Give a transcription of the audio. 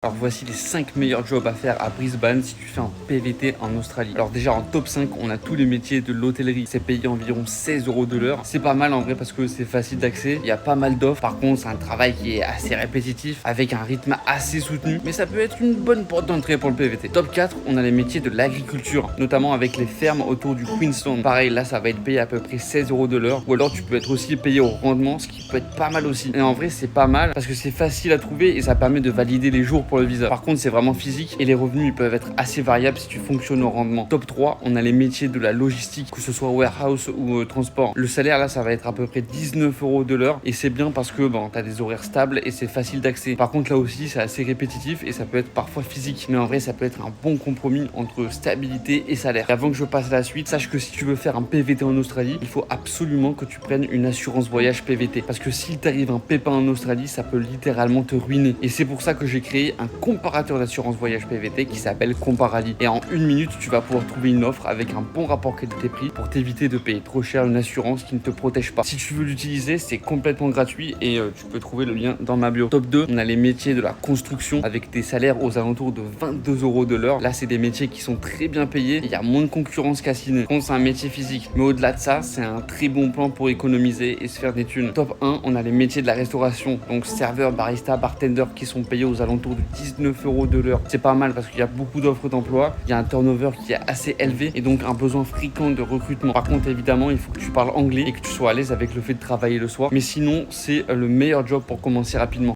Alors voici les 5 meilleurs jobs à faire à Brisbane si tu fais un PVT en Australie. Alors déjà en top 5, on a tous les métiers de l'hôtellerie. C'est payé environ 16 € de l'heure. C'est pas mal en vrai parce que c'est facile d'accès. Il y a pas mal d'offres. Par contre, c'est un travail qui est assez répétitif avec un rythme assez soutenu. Mais ça peut être une bonne porte d'entrée pour le PVT. Top 4, on a les métiers de l'agriculture, notamment avec les fermes autour du Queensland. Pareil, là ça va être payé à peu près 16 € de l'heure. Ou alors tu peux être aussi payé au rendement, ce qui peut être pas mal aussi. Et en vrai, c'est pas mal parce que c'est facile à trouver et ça permet de valider les jours pour le visa. Par contre, c'est vraiment physique et les revenus ils peuvent être assez variables si tu fonctionnes au rendement. Top 3, on a les métiers de la logistique, que ce soit warehouse ou transport. Le salaire là, ça va être à peu près 19 € de l'heure et c'est bien parce que tu as des horaires stables et c'est facile d'accès. Par contre, là aussi, c'est assez répétitif et ça peut être parfois physique. Mais en vrai, ça peut être un bon compromis entre stabilité et salaire. Et avant que je passe à la suite, sache que si tu veux faire un PVT en Australie, il faut absolument que tu prennes une assurance voyage PVT. Parce que s'il t'arrive un pépin en Australie, ça peut littéralement te ruiner. Et c'est pour ça que j'ai créé un comparateur d'assurance voyage PVT qui s'appelle Comparali. Et en une minute, tu vas pouvoir trouver une offre avec un bon rapport qualité-prix pour t'éviter de payer trop cher une assurance qui ne te protège pas. Si tu veux l'utiliser, c'est complètement gratuit et tu peux trouver le lien dans ma bio. Top 2, on a les métiers de la construction avec des salaires aux alentours de 22 € de l'heure. Là, c'est des métiers qui sont très bien payés. Il y a moins de concurrence qu'à ciné. Par contre, c'est un métier physique. Mais au-delà de ça, c'est un très bon plan pour économiser et se faire des thunes. Top 1, on a les métiers de la restauration. Donc serveur, barista, bartender qui sont payés aux alentours de 19 € de l'heure. C'est pas mal parce qu'il y a beaucoup d'offres d'emploi. Il y a un turnover qui est assez élevé et donc un besoin fréquent de recrutement. Par contre, évidemment, il faut que tu parles anglais et que tu sois à l'aise avec le fait de travailler le soir. Mais sinon, c'est le meilleur job pour commencer rapidement.